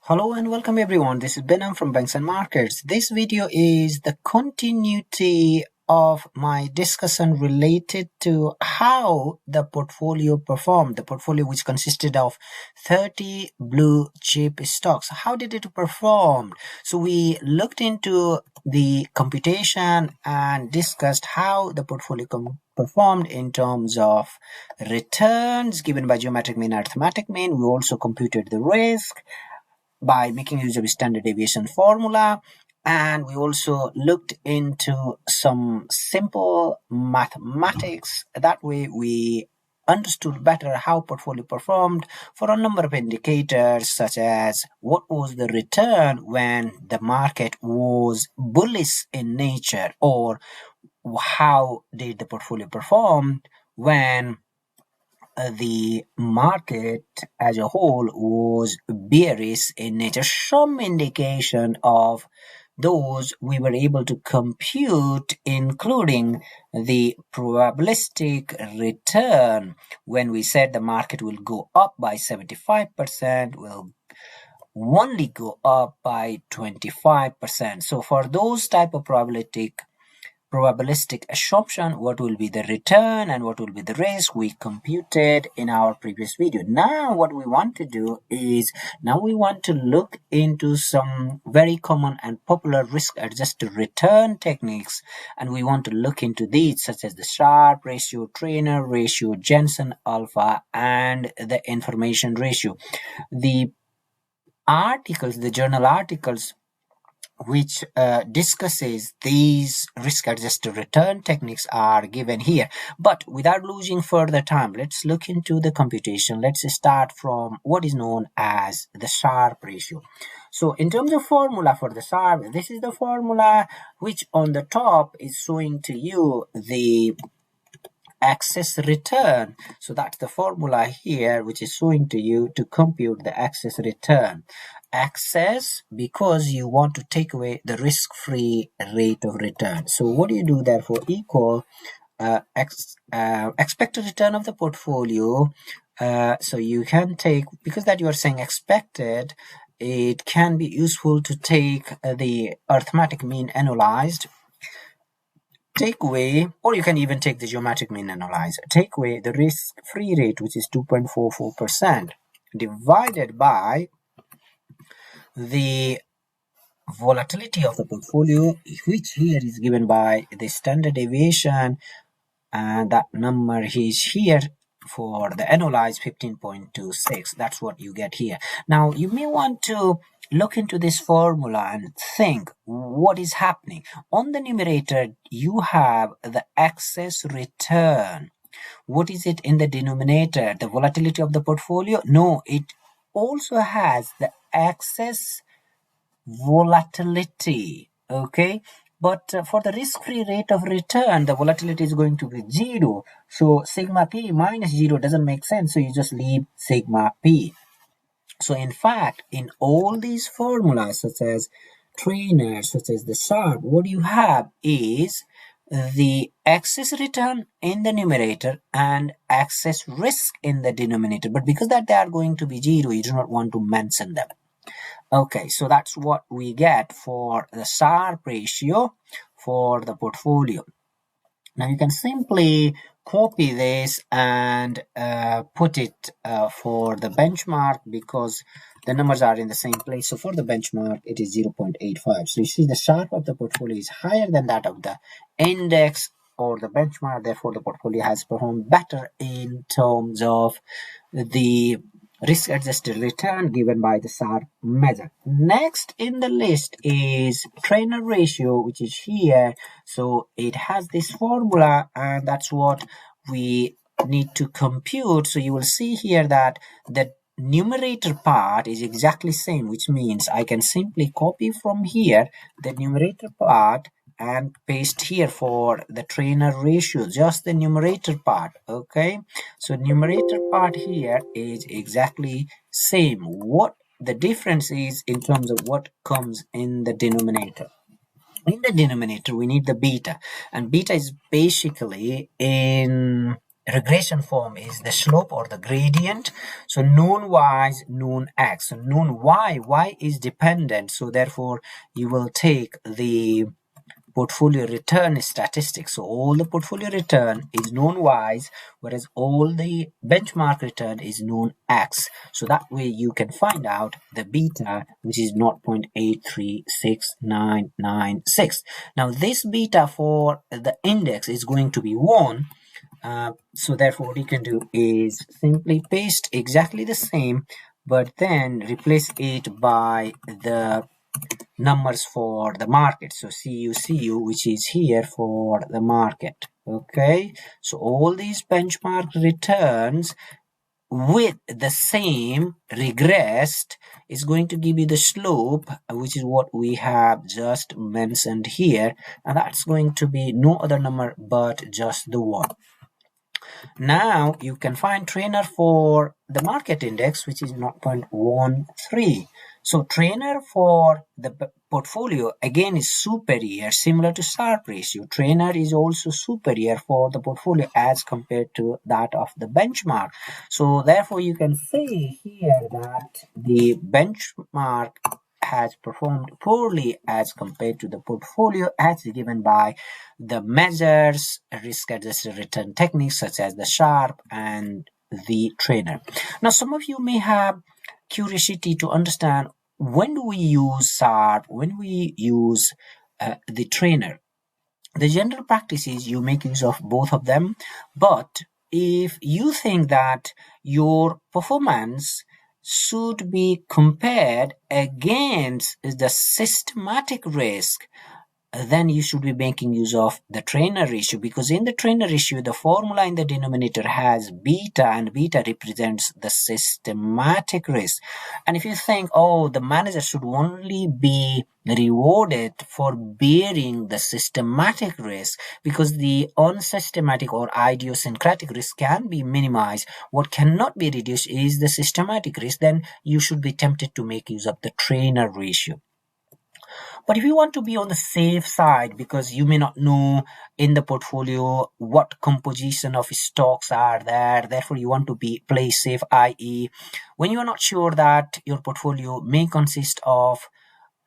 Hello and welcome everyone. This is Benham from Banks and Markets. This video is the continuity of my discussion related to how the portfolio performed. The portfolio which consisted of 30 blue chip stocks. How did it perform? So we looked into the computation and discussed how the portfolio performed in terms of returns given by geometric mean and arithmetic mean. We also computed the risk by making use of standard deviation formula, and we also looked into some simple mathematics. That way we understood better how portfolio performed for a number of indicators, such as what was the return when the market was bullish in nature, or how did the portfolio perform when the market as a whole was bearish in nature. Some indication of those we were able to compute, including the probabilistic return when we said the market will go up by 75%, will only go up by 25%. So for those type of probabilistic assumption, what will be the return and what will be the risk, we computed in our previous video. Now what we want to do is, now we want to look into some very common and popular risk adjusted return techniques, and we want to look into these, such as the Sharpe ratio, Treynor ratio, Jensen alpha, and the information ratio. The journal articles which discusses these risk-adjusted return techniques are given here. But without losing further time, let's look into the computation. Let's start from what is known as the Sharpe ratio. So in terms of formula for the Sharpe, this is the formula which on the top is showing to you the excess return. So that's the formula here which is showing to you to compute the excess return. Excess because you want to take away the risk-free rate of return. So what do you do therefore? Equal expected return of the portfolio. So you can take, because that you are saying expected, it can be useful to take the arithmetic mean annualized, take away, or you can even take the geometric mean analyzer, take away the risk-free rate, which is 2.44%, divided by the volatility of the portfolio, which here is given by the standard deviation, and that number is here for the annualized 15.26. That's what you get here. Now you may want to look into this formula and think what is happening. On the numerator you have the excess return. What is it in the denominator? The volatility of the portfolio? No, it also has the excess volatility. Okay, but for the risk-free rate of return, the volatility is going to be 0. So sigma p minus 0 doesn't make sense. So you just leave sigma p. So in fact, in all these formulas, such as Treynor, such as the Sharpe, what you have is the excess return in the numerator and excess risk in the denominator. But because that they are going to be 0, you do not want to mention them. Okay, so that's what we get for the Sharpe ratio for the portfolio. Now you can simply copy this and put it for the benchmark, because the numbers are in the same place. So for the benchmark, it is 0.85. So you see the Sharpe of the portfolio is higher than that of the index or the benchmark. Therefore, the portfolio has performed better in terms of the risk-adjusted return given by the Sharpe method. Next in the list is Treynor ratio, which is here. So it has this formula, and that's what we need to compute. So you will see here that the numerator part is exactly same, which means I can simply copy from here the numerator part and paste here for the Treynor ratio, just the numerator part. Okay, so numerator part here is exactly same. What the difference is in terms of what comes in the denominator. In the denominator we need the beta, and beta is basically in regression form is the slope or the gradient. So known y is known x. So known y is dependent. So therefore, you will take the portfolio return statistics. So all the portfolio return is known y's, whereas all the benchmark return is known x. So that way you can find out the beta, which is 0.836996. Now this beta for the index is going to be 1. So therefore what you can do is simply paste exactly the same, but then replace it by the numbers for the market. So CU, which is here for the market. Okay, so all these benchmark returns with the same regressed is going to give you the slope, which is what we have just mentioned here, and that's going to be no other number but just the 1. Now you can find Treynor for the market index, which is 0.13. So Treynor for the portfolio again is superior, similar to Sharpe ratio. Treynor is also superior for the portfolio as compared to that of the benchmark. So therefore you can say here that the benchmark has performed poorly as compared to the portfolio as given by the measures, risk-adjusted return techniques such as the Sharpe and the Treynor. Now, some of you may have curiosity to understand when do we use Sharpe, when we use the Treynor. The general practice is you make use of both of them, but if you think that your performance should be compared against the systematic risk, then you should be making use of the Treynor ratio, because in the Treynor ratio the formula in the denominator has beta, and beta represents the systematic risk. And if you think, oh, the manager should only be rewarded for bearing the systematic risk because the unsystematic or idiosyncratic risk can be minimized, what cannot be reduced is the systematic risk, then you should be tempted to make use of the Treynor ratio. But if you want to be on the safe side, because you may not know in the portfolio what composition of stocks are there, therefore you want to play safe, i.e. when you are not sure that your portfolio may consist of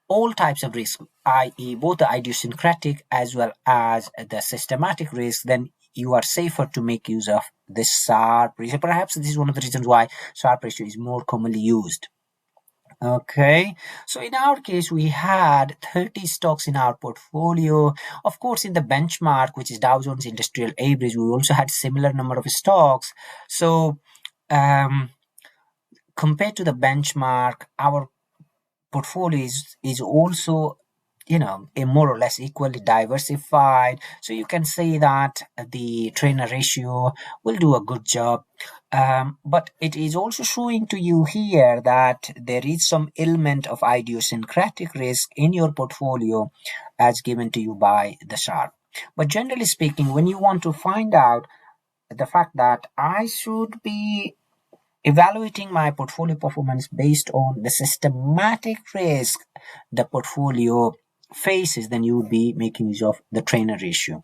all types of risk, i.e. both the idiosyncratic as well as the systematic risk, then you are safer to make use of this Sharpe ratio. Perhaps this is one of the reasons why Sharpe ratio is more commonly used. Okay, so in our case, we had 30 stocks in our portfolio. Of course, in the benchmark, which is Dow Jones Industrial Average, we also had similar number of stocks. So compared to the benchmark, our portfolio is also, a more or less equally diversified. So you can say that the Treynor ratio will do a good job. But it is also showing to you here that there is some element of idiosyncratic risk in your portfolio as given to you by the Sharpe. But generally speaking, when you want to find out the fact that I should be evaluating my portfolio performance based on the systematic risk the portfolio faces, then you would be making use of the Treynor ratio.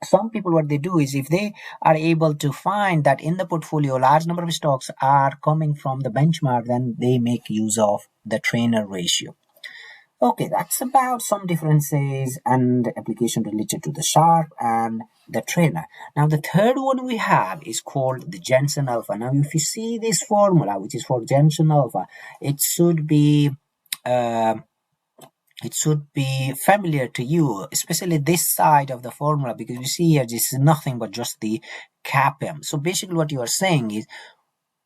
Some people, what they do is, if they are able to find that in the portfolio a large number of stocks are coming from the benchmark, then they make use of the Treynor ratio. Okay, that's about some differences and application related to the Sharpe and the Treynor. Now the third one we have is called the Jensen alpha. Now if you see this formula, which is for Jensen alpha, it should be familiar to you, especially this side of the formula, because you see here this is nothing but just the CAPM. So basically what you are saying is,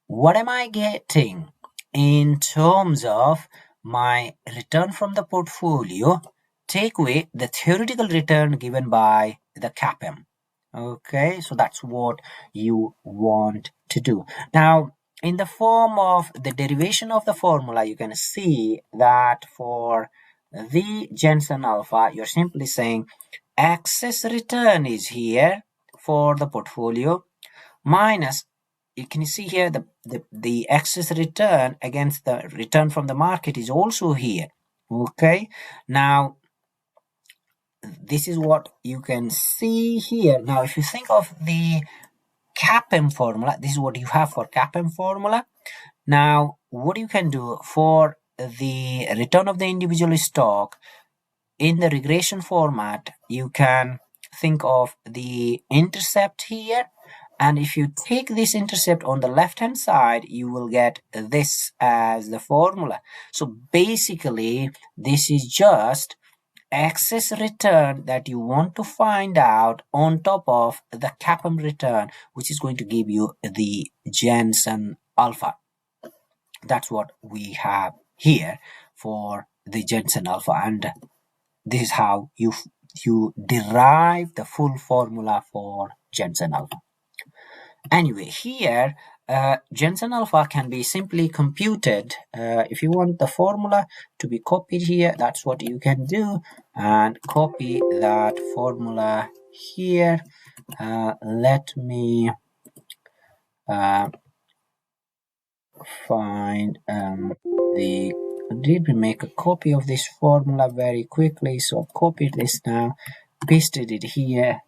what am I getting in terms of my return from the portfolio, take away the theoretical return given by the CAPM. Okay, so that's what you want to do. Now, in the form of the derivation of the formula, you can see that for the Jensen alpha, you're simply saying excess return is here for the portfolio minus, you can see here the excess return against the return from the market is also here. Okay, now this is what you can see here. Now if you think of the CAPM formula. This is what you have for CAPM formula. Now, what you can do for the return of the individual stock in the regression format, you can think of the intercept here. And if you take this intercept on the left hand side, you will get this as the formula. So basically, this is just excess return that you want to find out on top of the CAPM return, which is going to give you the Jensen alpha. That's what we have here for the Jensen alpha, and this is how you derive the full formula for Jensen alpha. Anyway, here Jensen alpha can be simply computed. If you want the formula to be copied here, that's what you can do, and copy that formula here. Let me find did we make a copy of this formula very quickly. So I've copied this now, pasted it here,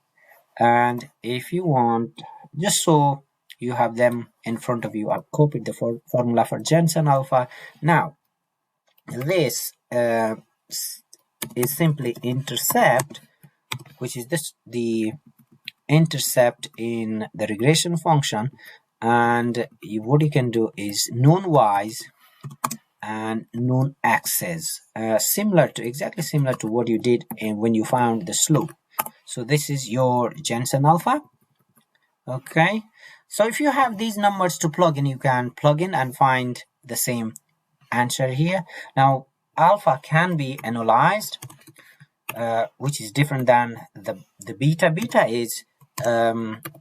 and if you want, just so you have them in front of you, I've copied the formula for Jensen alpha. Now this is simply intercept, which is the intercept in the regression function, and what you can do is known y's and known x's, exactly similar to what you did when you found the slope. So this is your Jensen alpha. Okay, so if you have these numbers to plug in, you can plug in and find the same answer here. Now alpha can be analyzed, which is different than the beta. Beta is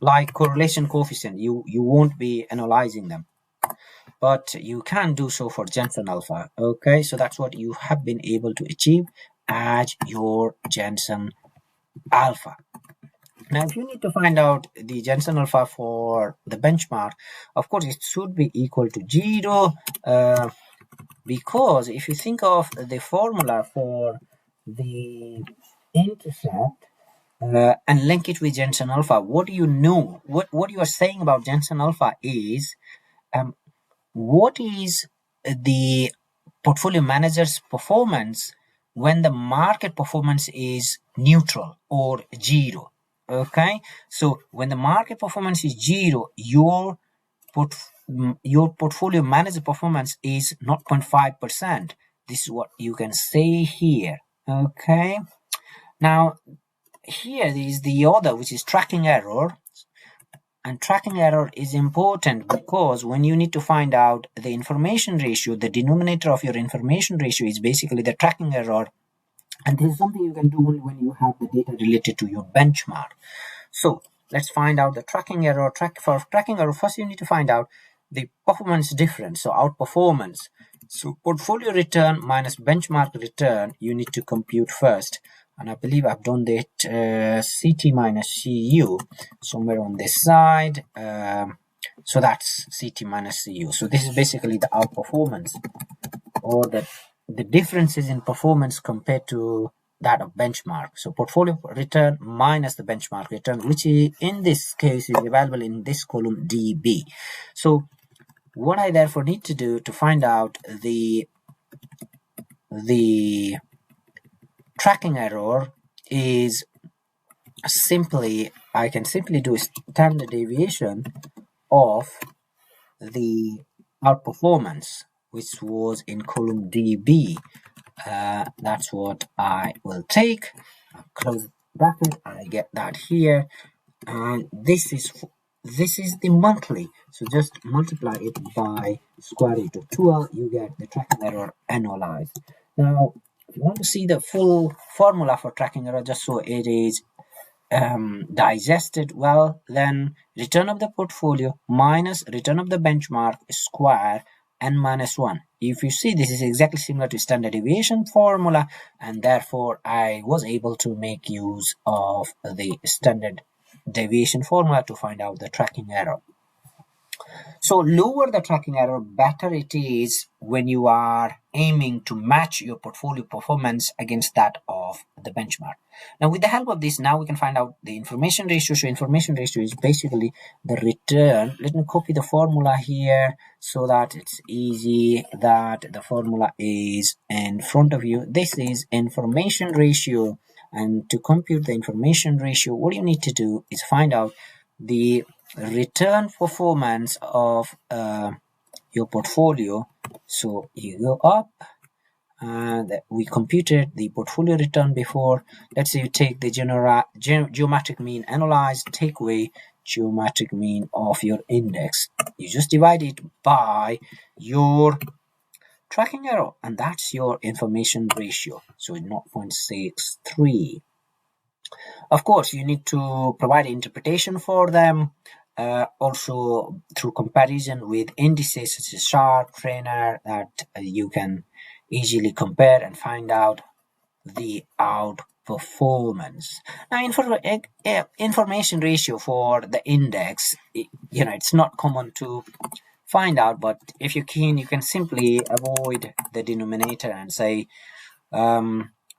like correlation coefficient. You won't be analyzing them, but you can do so for Jensen alpha. Okay, so that's what you have been able to achieve as your Jensen alpha. Now, if you need to find out the Jensen alpha for the benchmark, of course, it should be equal to 0, because if you think of the formula for the intercept and link it with Jensen alpha, what do you know? What you are saying about Jensen alpha is what is the portfolio manager's performance when the market performance is neutral or 0. Okay, so when the market performance is 0, your portfolio manager performance is 0.5%. This is what you can say here. Okay, now here is the other, which is tracking error. And tracking error is important because when you need to find out the information ratio, the denominator of your information ratio is basically the tracking error. And this is something you can do only when you have the data related to your benchmark. So let's find out the tracking error. For tracking error, first you need to find out the performance difference, so outperformance. So portfolio return minus benchmark return, you need to compute first. And I believe I've done that CT minus CU somewhere on this side. So that's CT minus CU. So this is basically the outperformance, or the differences in performance compared to that of benchmark. So portfolio return minus the benchmark return, which in this case is available in this column DB. So what I therefore need to do to find out the tracking error is I can simply do standard deviation of the outperformance, which was in column DB. That's what I will take. I'll close bracket. I get that here, and this is the monthly. So just multiply it by square root of 12. You get the tracking error annualized. Now, if you want to see the full formula for tracking error, just so it is digested well, then return of the portfolio minus return of the benchmark square n minus 1. If you see, this is exactly similar to standard deviation formula, and therefore I was able to make use of the standard deviation formula to find out the tracking error. So lower the tracking error, better it is when you are aiming to match your portfolio performance against that of the benchmark. Now with the help of this, now we can find out the information ratio. So information ratio is basically the return. Let me copy the formula here so that it's easy, that the formula is in front of you. This is information ratio, and to compute the information ratio, what you need to do is find out the return performance of your portfolio. So you go up, and we computed the portfolio return before. Let's say you take the geometric mean analyzed, take away geometric mean of your index. You just divide it by your tracking error, and that's your information ratio. So 0.63. Of course, you need to provide interpretation for them, also through comparison with indices such as Sharpe, Treynor, that you can easily compare and find out the outperformance. Now, information ratio for the index, it's not common to find out, but if you can simply avoid the denominator and say,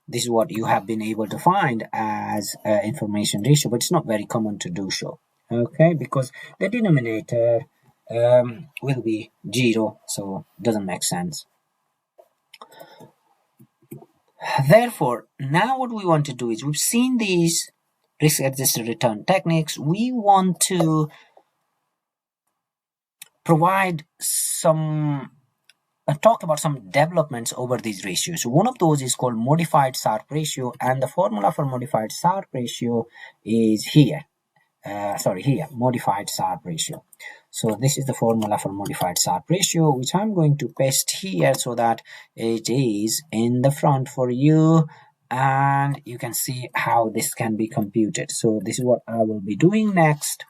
this is what you have been able to find as information ratio, but it's not very common to do so. Okay, because the denominator will be 0, so it doesn't make sense. Therefore, now what we want to do is, we've seen these risk-adjusted return techniques. We want to provide some talk about some developments over these ratios. So one of those is called modified Sharpe ratio, and the formula for modified Sharpe ratio is here. Here, modified Sharpe ratio. So this is the formula for modified Sharpe ratio, which I'm going to paste here so that it is in the front for you, and you can see how this can be computed. So this is what I will be doing next.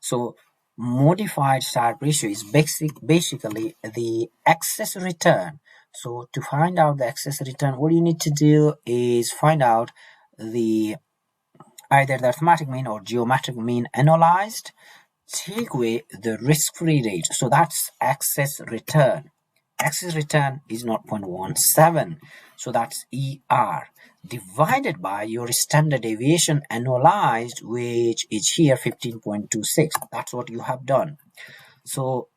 So modified Sharpe ratio is basically the excess return. So to find out the excess return, what you need to do is find out either the arithmetic mean or geometric mean analyzed, take away the risk-free rate. So that's excess return. Excess return is 0.17. So that's ER, divided by your standard deviation annualized, which is here 15.26. That's what you have done. So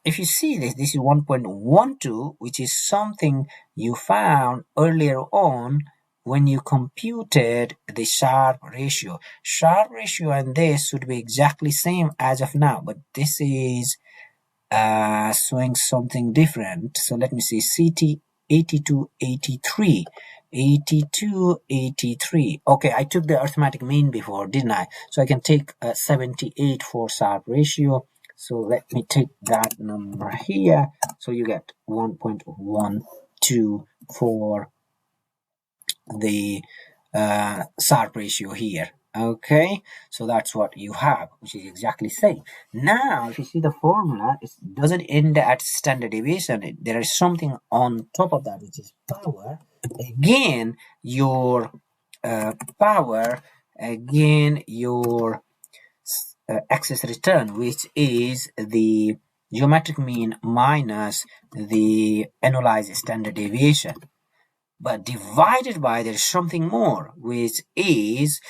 if you see this is 1.12, which is something you found earlier on when you computed the Sharpe ratio. Sharpe ratio and this should be exactly same as of now, but this is showing something different. So let me see, CT 8283. 8283. Okay, I took the arithmetic mean before, didn't I? So I can take 78 for Sharpe ratio. So let me take that number here. So you get 1.12 for the Sharpe ratio here. Okay, so that's what you have, which is exactly same. Now, if you see the formula, it doesn't end at standard deviation. There is something on top of that, which is power. Again, your power. Again, your excess return, which is the geometric mean minus the annualized standard deviation. But divided by, there's something more, which is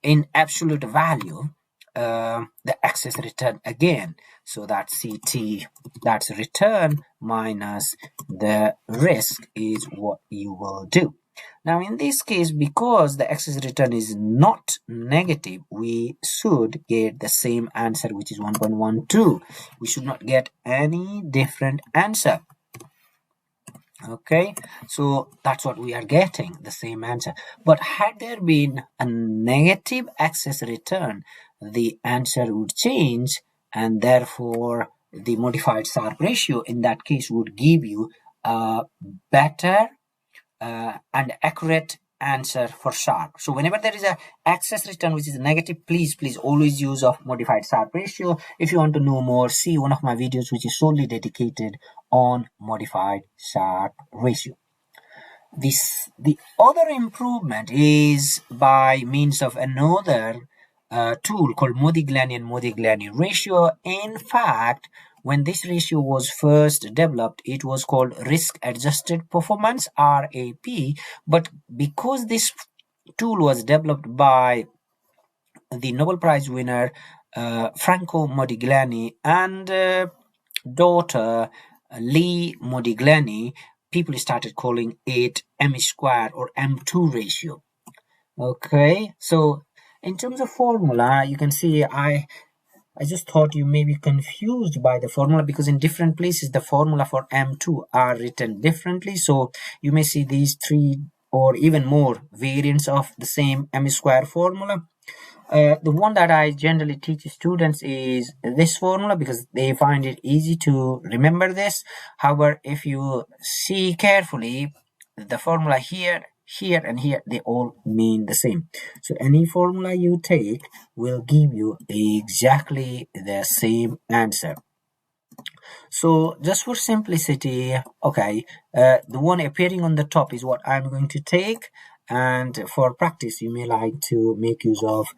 in absolute value, the excess return again. So that's CT, that's return minus the risk is what you will do. Now in this case, because the excess return is not negative, we should get the same answer, which is 1.12. We should not get any different answer. Okay, so that's what we are getting, the same answer. But had there been a negative excess return, the answer would change, and therefore the modified Sharpe ratio in that case would give you a better and accurate answer for Sharpe. So whenever there is a excess return which is negative, please always use of modified Sharpe ratio. If you want to know more, see one of my videos which is solely dedicated on modified Sharpe ratio. The other improvement is by means of another tool called Modigliani and Modigliani ratio. In fact, When this ratio was first developed, it was called risk adjusted performance, RAP, but because this tool was developed by the Nobel Prize winner Franco Modigliani and daughter Lee Modigliani, people started calling it M square or M2 ratio. Okay, so in terms of formula, you can see I just thought you may be confused by the formula because in different places the formula for M2 are written differently. So you may see these three or even more variants of the same M square formula. The one that I generally teach students is this formula because they find it easy to remember this. However, if you see carefully, the formula here, here, and here, they all mean the same. So any formula you take will give you exactly the same answer. So just for simplicity, okay, the one appearing on the top is what I'm going to take, and for practice you may like to make use of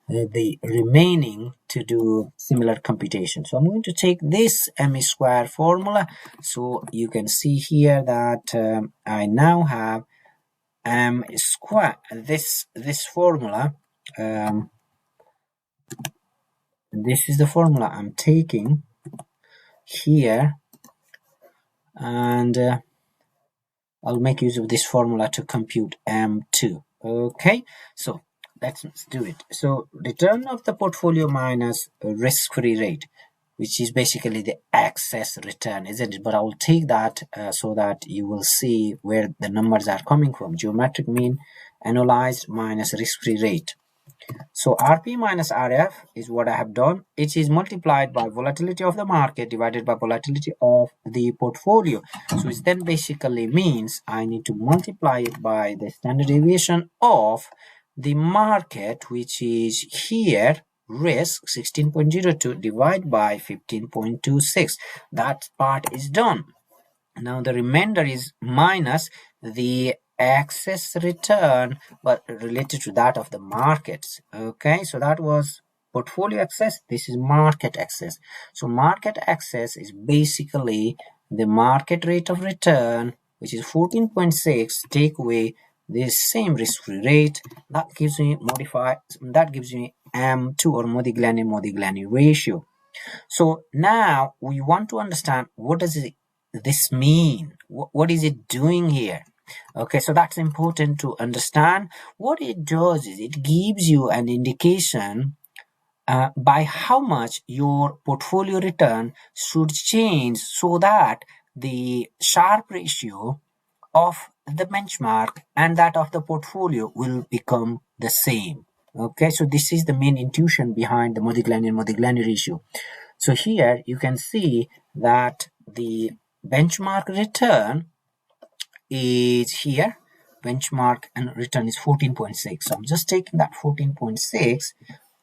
the remaining to do similar computation. So I'm going to take this M square formula, so you can see here that I now have M square, this formula, this is the formula I'm taking here, and I'll make use of this formula to compute M2. Okay, so let's do it. So return of the portfolio minus risk-free rate, which is basically the excess return, isn't it? But I will take that so that you will see where the numbers are coming from. Geometric mean annualized minus risk-free rate. So RP minus RF is what I have done. It is multiplied by volatility of the market divided by volatility of the portfolio. So it then basically means I need to multiply it by the standard deviation of the market, which is here risk 16.02 divided by 15.26. That part is done. Now the remainder is minus the excess return but related to that of the markets. Okay, so that was portfolio excess, this is market excess. So market excess is basically the market rate of return, which is 14.6, take away this same risk-free rate, that gives me M2 or Modigliani ratio. So now we want to understand what does this mean? What is it doing here? Okay, so that's important to understand. What it does is it gives you an indication by how much your portfolio return should change so that the Sharpe ratio of the benchmark and that of the portfolio will become the same. Okay, so this is the main intuition behind the Modigliani and Modigliani ratio. So here you can see that the benchmark return is here. Benchmark and return is 14.6. So I'm just taking that 14.6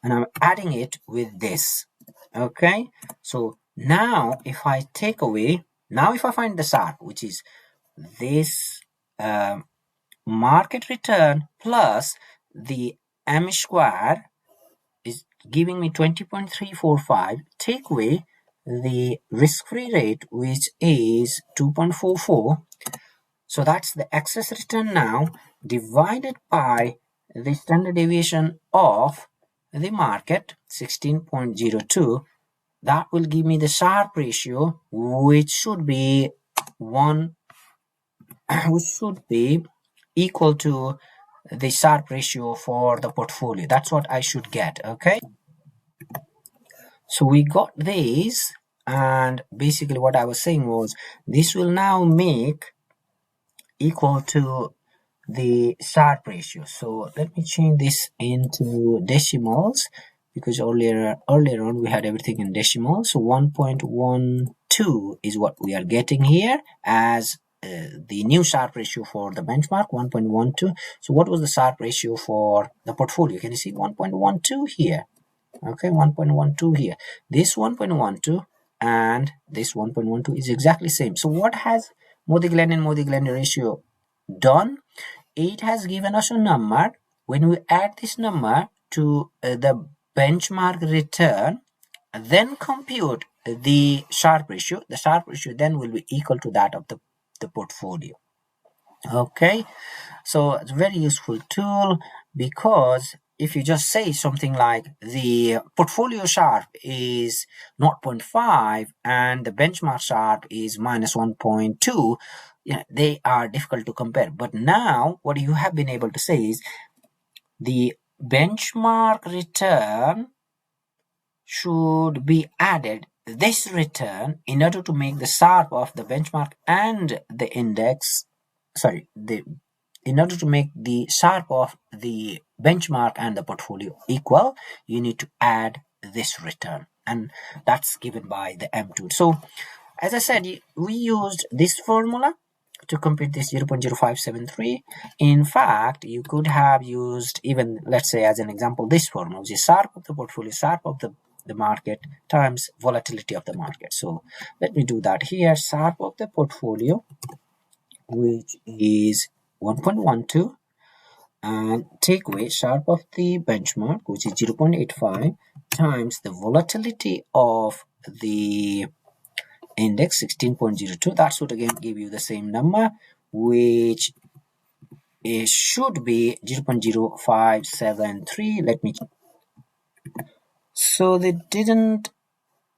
and I'm adding it with this. Okay. So now if I take away, now if I find the Sharpe, which is this market return plus the M square is giving me 20.345, take away the risk-free rate, which is 2.44. So that's the excess return now divided by the standard deviation of the market, 16.02. That will give me the Sharpe ratio, which should be which should be equal to the Sharpe ratio for the portfolio. That's what I should get. Okay. So we got this, and basically what I was saying was this will now make equal to the Sharpe ratio. So let me change this into decimals because earlier on we had everything in decimals. So 1.12 is what we are getting here as the new Sharpe ratio for the benchmark, 1.12. So what was the Sharpe ratio for the portfolio? Can you see 1.12 here? Okay, 1.12 here. This 1.12 and this 1.12 is exactly same. So what has Modigliani and Modigliani ratio done? It has given us a number. When we add this number to the benchmark return, then compute the Sharpe ratio. The Sharpe ratio then will be equal to that of the portfolio. Okay, so it's a very useful tool, because if you just say something like the portfolio Sharpe is 0.5 and the benchmark Sharpe is minus 1.2, they are difficult to compare. But now what you have been able to say is the benchmark return should be added this return in order to make the Sharpe of the benchmark and the index, in order to make the Sharpe of the benchmark and the portfolio equal, you need to add this return, and that's given by the M2. So as I said, we used this formula to compute this 0.0573. In fact, you could have used even, let's say as an example, this formula, which is Sharpe of the portfolio, Sharpe of the market times volatility of the market. So let me do that here. Sharpe of the portfolio, which is 1.12, and take away Sharpe of the benchmark, which is 0.85, times the volatility of the index 16.02. That should again give you the same number, which should be 0.0573. Let me check. So they didn't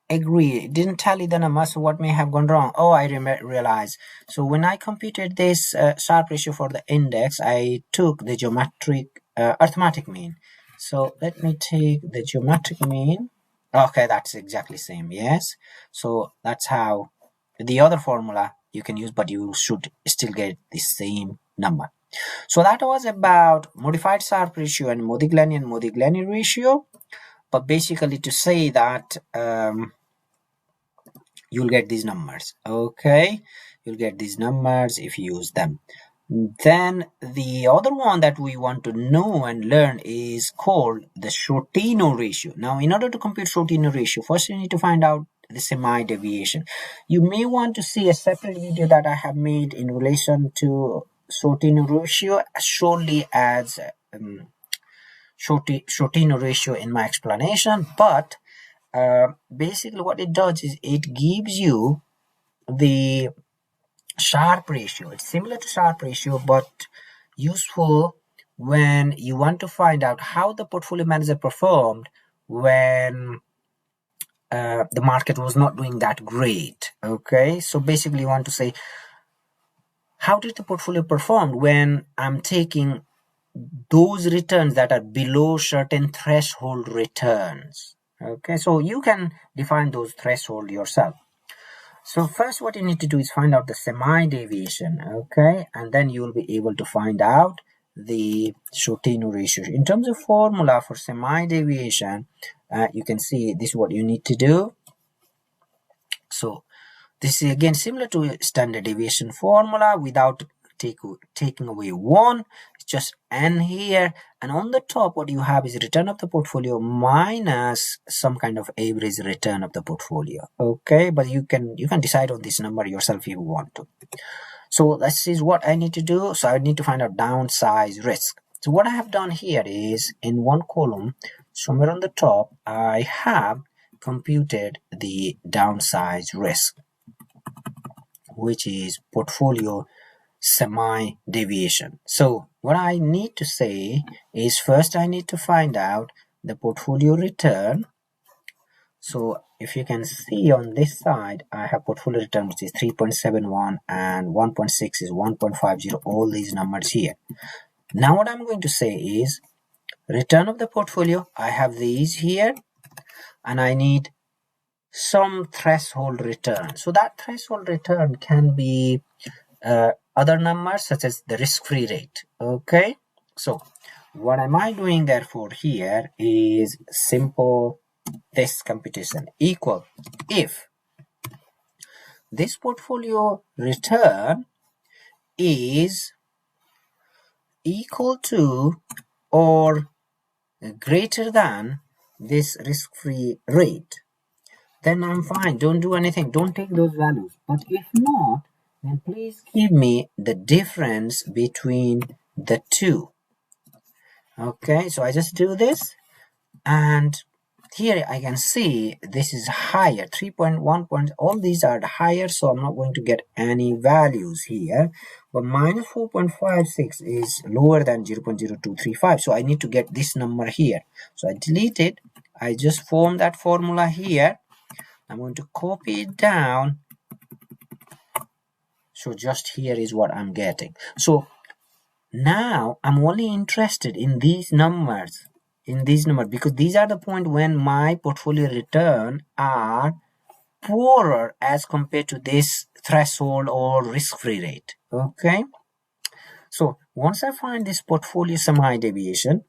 agree, it didn't tally the number. So what may have gone wrong? Oh, I realize. So when I computed this Sharpe ratio for the index, I took the geometric arithmetic mean. So let me take the geometric mean. Okay, that's exactly same. Yes, so that's how the other formula you can use, but you should still get the same number. So that was about modified Sharpe ratio and Modigliani ratio. But basically to say that you'll get these numbers. Okay, you'll get these numbers if you use them. Then the other one that we want to know and learn is called the Sortinor ratio. Now, in order to compute Sortinor ratio, first you need to find out the semi-deviation. You may want to see a separate video that I have made in relation to Sortinor ratio, solely as Sortinor ratio in my explanation. But basically what it does is it gives you the Sharpe ratio. It's similar to Sharpe ratio, but useful when you want to find out how the portfolio manager performed when the market was not doing that great. Okay, so basically you want to say, how did the portfolio perform when I'm taking those returns that are below certain threshold returns? Okay, so you can define those threshold yourself. So first what you need to do is find out the semi-deviation, okay, and then you will be able to find out the Sortinor ratio. In terms of formula for semi-deviation, you can see this is what you need to do. So this is again similar to standard deviation formula without taking away 1. It's just n here, and on the top what you have is return of the portfolio minus some kind of average return of the portfolio. Okay, but you can decide on this number yourself if you want to. So this is what I need to do. So I need to find out downside risk. So what I have done here is, in one column somewhere on the top, I have computed the downside risk, which is portfolio semi-deviation. So what I need to say is, first I need to find out the portfolio return. So if you can see on this side, I have portfolio return, which is 3.71 and 1.6 is 1.50, all these numbers here. Now what I'm going to say is return of the portfolio. I have these here, and I need some threshold return. So that threshold return can be other numbers such as the risk-free rate. Okay, so what am I doing therefore here is simple this computation equal if this portfolio return is equal to or greater than this risk-free rate, then I'm fine. Don't do anything. Don't take those values. But if not, then please give me the difference between the two. Okay, so I just do this, and here I can see this is higher, 3.1 points, all these are higher, so I'm not going to get any values here. But minus 4.56 is lower than 0.0235, so I need to get this number here. So I delete it, I just form that formula here. I'm going to copy it down. So just here is what I'm getting. So now I'm only interested in these numbers, because these are the point when my portfolio return are poorer as compared to this threshold or risk-free rate. Okay. So once I find this portfolio semi-deviation,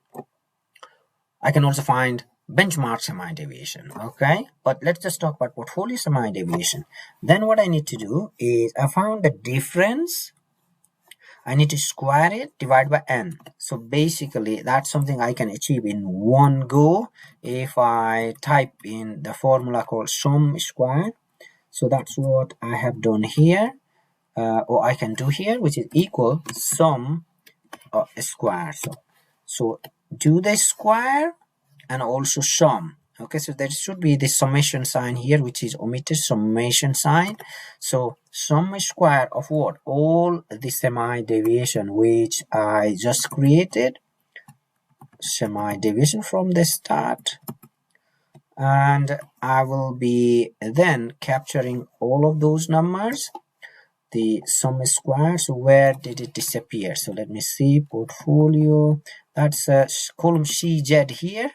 I can also find benchmark semi-deviation. Okay. But let's just talk about portfolio semi-deviation. Then what I need to do is I found the difference. I need to square it, divide by n. So basically that's something I can achieve in one go if I type in the formula called sum square. So that's what I have done here, or I can do here, which is equal sum square. So do the square and also sum. Okay, so there should be the summation sign here, which is omitted, summation sign. So sum square of what? All the semi-deviation which I just created, semi-deviation from the start, and I will be then capturing all of those numbers, the sum square. So where did it disappear? So let me see, portfolio, that's column CZ here.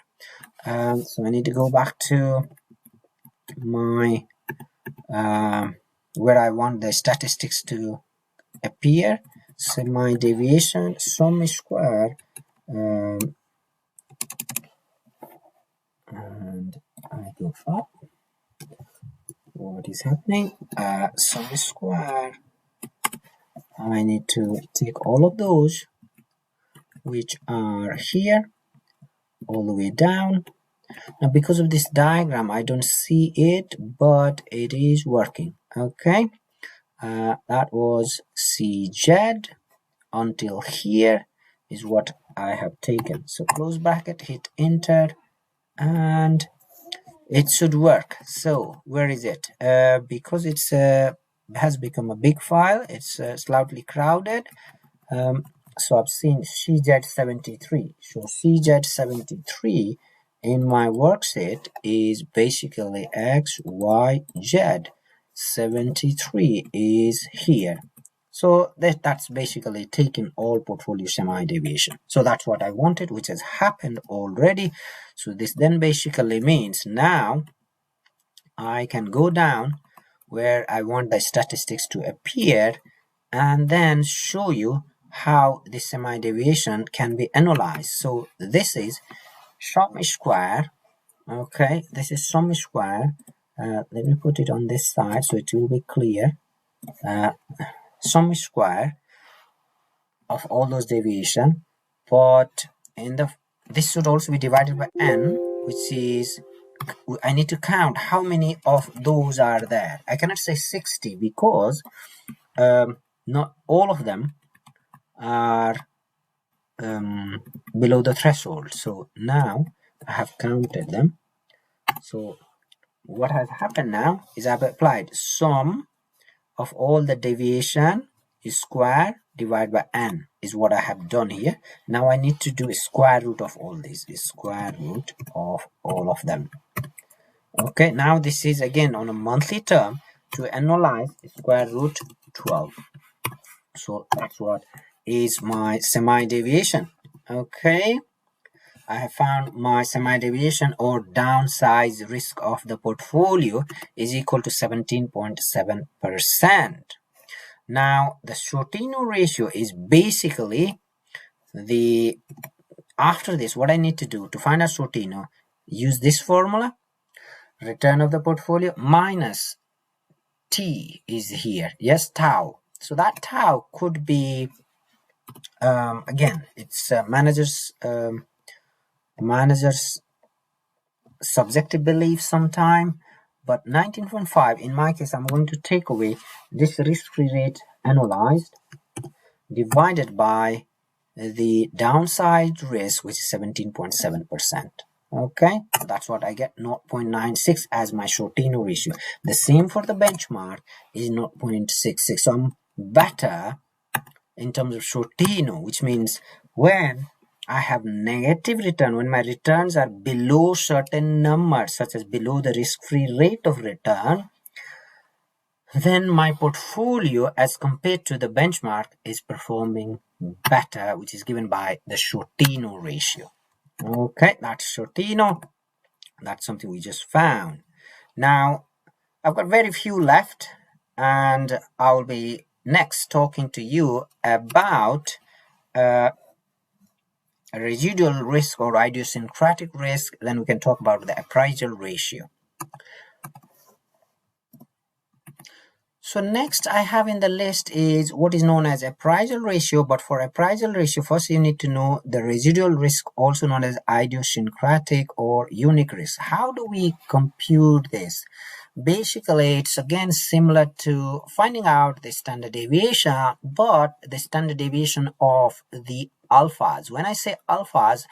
So I need to go back to my where I want the statistics to appear. Semi-deviation, sum square, and I go up. What is happening? Sum square. I need to take all of those which are here all the way down. Now because of this diagram I don't see it, but it is working. Okay, that was CZ until here is what I have taken. So close bracket, hit enter, and it should work. So where is it? Because it's has become a big file, it's slightly crowded. So I've seen CZ73. So CZ73 in my worksheet is basically X, Y, Z. 73 is here. So that's basically taking all portfolio semi-deviation. So that's what I wanted, which has happened already. So this then basically means now I can go down where I want the statistics to appear and then show you how the semi-deviation can be analyzed. So this is sum square. Okay, this is sum square. Let me put it on this side so it will be clear. Sum square of all those deviation, but in the this should also be divided by n, which is I need to count how many of those are there. I cannot say 60 because not all of them are below the threshold. So now I have counted them. So what has happened now is I've applied sum of all the deviation is square divided by n is what I have done here. Now I need to do a square root of all these, is square root of all of them. Okay, now this is again on a monthly term to analyze square root 12. So that's what is my semi-deviation. Okay, I have found my semi-deviation or downside risk of the portfolio is equal to 17.7%. Now the Sortinor ratio is basically the, after this what I need to do to find out Sortinor, use this formula, return of the portfolio minus T is here, yes, tau. So that tau could be again it's manager's subjective belief sometime, but 19.5 in my case I'm going to take away this risk-free rate analyzed divided by the downside risk, which is 17.7%. Okay, that's what I get, 0.96 as my Sortinor ratio. The same for the benchmark is 0.66. So I'm better in terms of Sortinor, which means when I have negative return, when my returns are below certain numbers, such as below the risk-free rate of return, then my portfolio as compared to the benchmark is performing better, which is given by the Sortinor ratio. Okay, that's Sortinor. That's something we just found. Now, I've got very few left, and I'll be next talking to you about residual risk or idiosyncratic risk. Then we can talk about the appraisal ratio. So next I have in the list is what is known as appraisal ratio. But for appraisal ratio, first you need to know the residual risk, also known as idiosyncratic or unique risk. How do we compute this? Basically, it's again similar to finding out the standard deviation, but the standard deviation of the alphas. When I say alphas,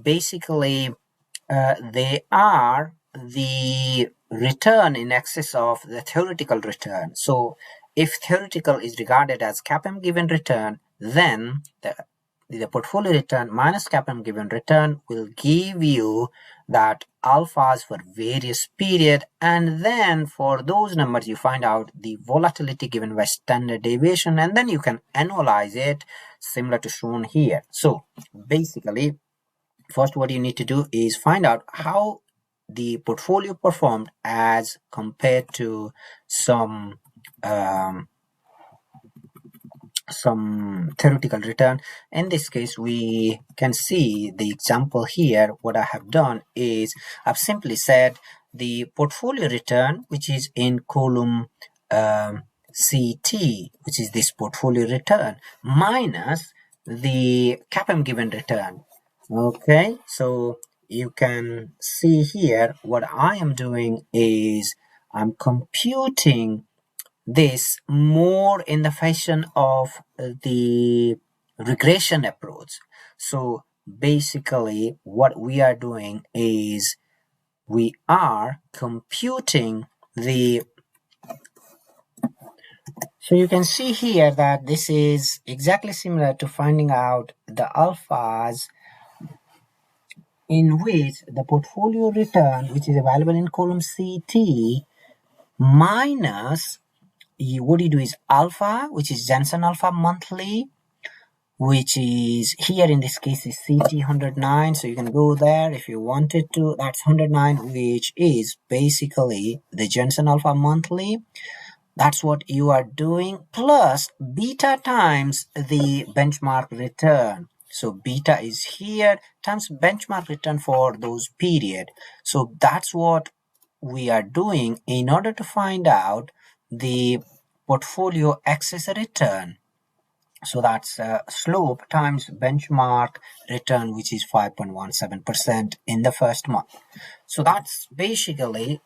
basically they are the return in excess of the theoretical return. So if theoretical is regarded as CAPM given return, then the portfolio return minus CAPM given return will give you that alphas for various period, and then for those numbers you find out the volatility given by standard deviation, and then you can annualize it similar to shown here. So basically, first what you need to do is find out how the portfolio performed as compared to some theoretical return. In this case, we can see the example here. What I have done is I've simply said the portfolio return, which is in column CT, which is this portfolio return, minus the CAPM given return. Okay, so you can see here what I am doing is I'm computing this more in the fashion of the regression approach. So basically what we are doing is we are computing the, so you can see here that this is exactly similar to finding out the alphas in which the portfolio return, which is available in column CT, minus what you do is alpha, which is Jensen alpha monthly, which is here in this case is CT 109. So you can go there if you wanted to. That's 109, which is basically the Jensen alpha monthly. That's what you are doing, plus beta times the benchmark return. So beta is here times benchmark return for those period. So that's what we are doing in order to find out the portfolio excess return. So that's slope times benchmark return, which is 5.17% in the first month. So that's basically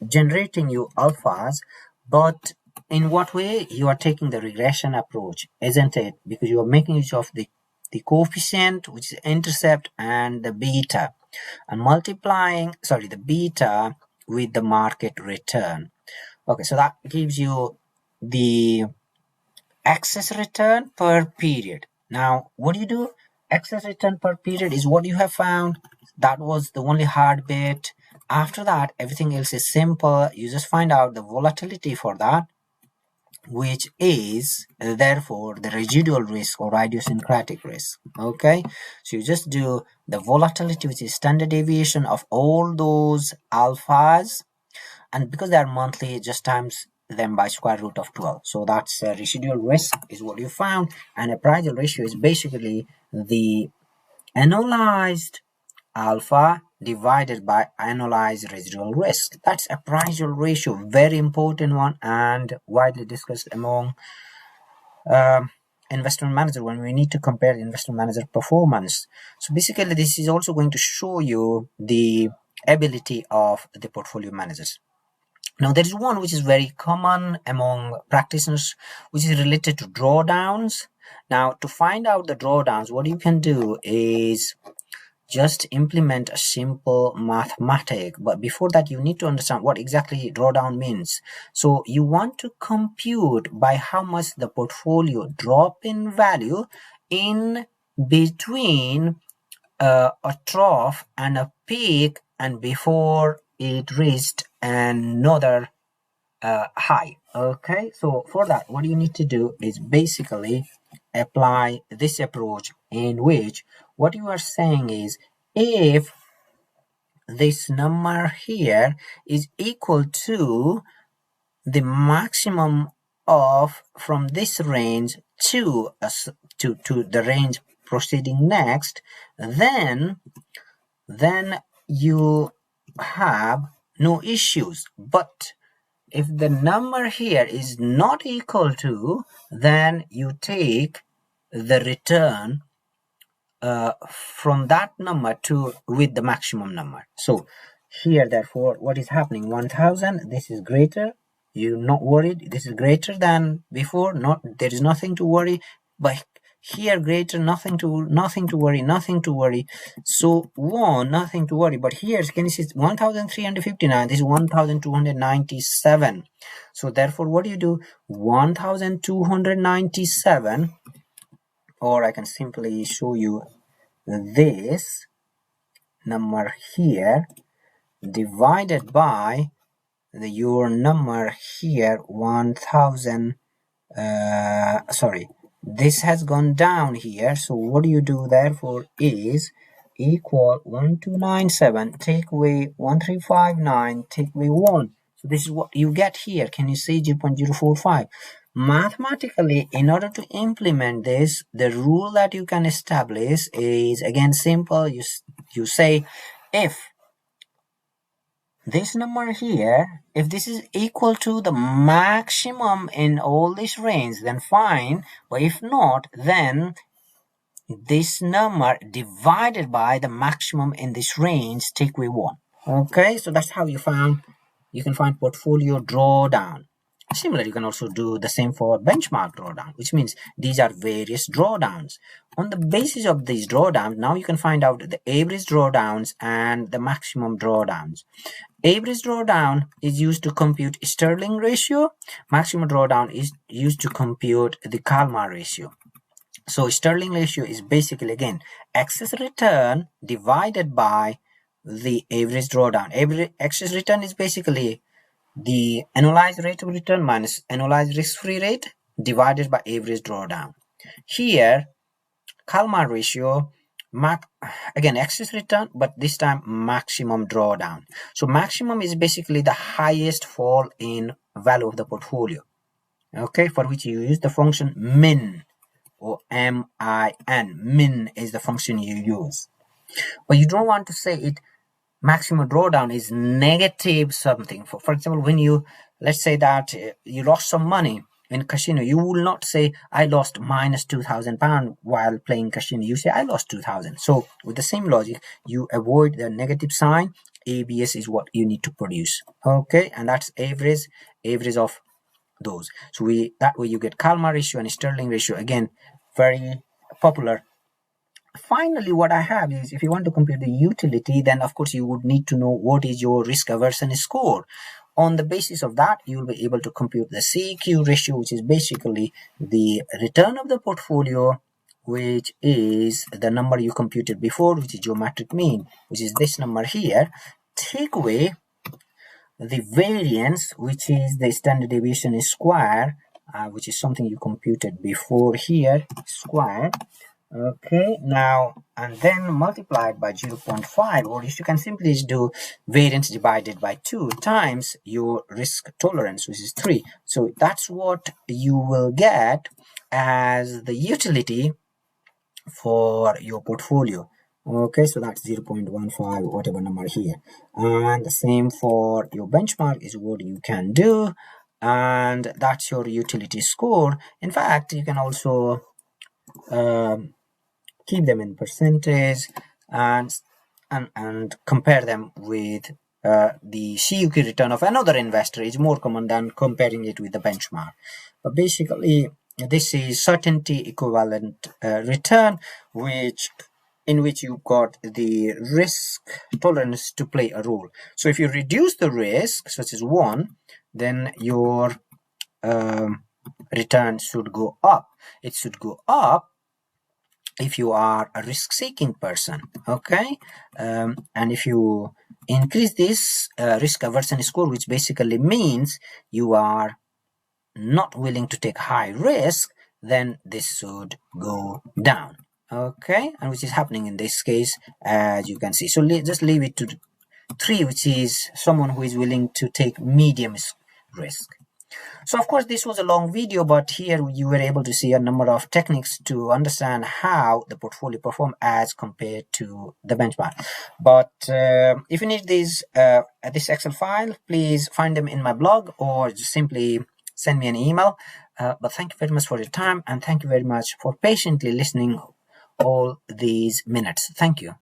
generating you alphas. But in what way? You are taking the regression approach, isn't it? Because you are making use of the coefficient, which is intercept, and the beta, and multiplying, the beta with the market return. Okay, so that gives you the excess return per period. Now, what do you do? Excess return per period is what you have found. That was the only hard bit. After that, everything else is simple. You just find out the volatility for that, which is therefore the residual risk or idiosyncratic risk. Okay, so you just do the volatility, which is standard deviation of all those alphas, and because they are monthly, just times them by square root of 12. So that's residual risk is what you found, and appraisal ratio is basically the annualized alpha divided by annualized residual risk. That's appraisal ratio, very important one and widely discussed among investment manager when we need to compare investment manager performance. So basically this is also going to show you the ability of the portfolio managers. Now there is one which is very common among practitioners, which is related to drawdowns. Now to find out the drawdowns, what you can do is just implement a simple mathematic. But before that, you need to understand what exactly drawdown means. So you want to compute by how much the portfolio drop in value in between a trough and a peak, and before it reached another high. Okay, so for that, what you need to do is basically apply this approach, in which what you are saying is, if this number here is equal to the maximum of from this range to to the range proceeding next, then you have no issues. But if the number here is not equal to, then you take the return from that number to with the maximum number. So here, therefore, what is happening? 1000, this is greater, you're not worried. This is greater than before, not, there is nothing to worry. But here, greater, nothing to worry. So one, nothing to worry. But here, can you see 1359, this is 1297. So therefore, what do you do? 1297, or I can simply show you this number here divided by your number here, 1000. Sorry, this has gone down here. So what do you do, therefore, is equal 1297, take away 1359, take away 1. So this is what you get here. Can you see 0.045? Mathematically, in order to implement this, the rule that you can establish is, again, simple. You say, if this number here, if this is equal to the maximum in all this range, then fine. But if not, then this number divided by the maximum in this range, take away 1. Okay, so that's how you can find portfolio drawdown. Similarly, you can also do the same for benchmark drawdown, which means these are various drawdowns. On the basis of these drawdowns, now you can find out the average drawdowns and the maximum drawdowns. Average drawdown is used to compute Sterling ratio. Maximum drawdown is used to compute the Calmar ratio. So Sterling ratio is basically, again, excess return divided by the average drawdown. Excess return is basically the annualized rate of return minus annualized risk-free rate divided by average drawdown. Here, Calmar ratio, again, excess return, but this time maximum drawdown. So maximum is basically the highest fall in value of the portfolio, okay, for which you use the function min, or min. Min is the function you use. But you don't want to say it maximum drawdown is negative something. For example, when you, let's say that you lost some money in casino, you will not say I lost minus £2,000 while playing casino. You say I lost 2,000. So with the same logic, you avoid the negative sign. ABS is what you need to produce. Okay, and that's average of those. So that way you get Calmar ratio and Sterling ratio. Again, very popular. Finally, what I have is, if you want to compute the utility, then of course you would need to know what is your risk aversion score. On the basis of that, you will be able to compute the CQ ratio, which is basically the return of the portfolio, which is the number you computed before, which is geometric mean, which is this number here. Take away the variance, which is the standard deviation square, which is something you computed before here, square. Okay, now, and then multiplied by 0.5, or you can simply do variance divided by 2 times your risk tolerance, which is 3. So that's what you will get as the utility for your portfolio. Okay, so that's 0.15, whatever number here. And the same for your benchmark is what you can do. And that's your utility score. In fact, you can also keep them in percentage and compare them with the CUK return of another investor. Is more common than comparing it with the benchmark. But basically, this is certainty equivalent return, which in which you've got the risk tolerance to play a role. So if you reduce the risk, such as 1, then your return should go up. It should go up if you are a risk-seeking person, okay? And if you increase this risk aversion score, which basically means you are not willing to take high risk, then this should go down, okay? And which is happening in this case, as you can see. So just leave it to 3, which is someone who is willing to take medium risk. So of course this was a long video, but here you were able to see a number of techniques to understand how the portfolio perform as compared to the benchmark. But if you need this Excel file, please find them in my blog or just simply send me an email. But thank you very much for your time, and thank you very much for patiently listening all these minutes. Thank you.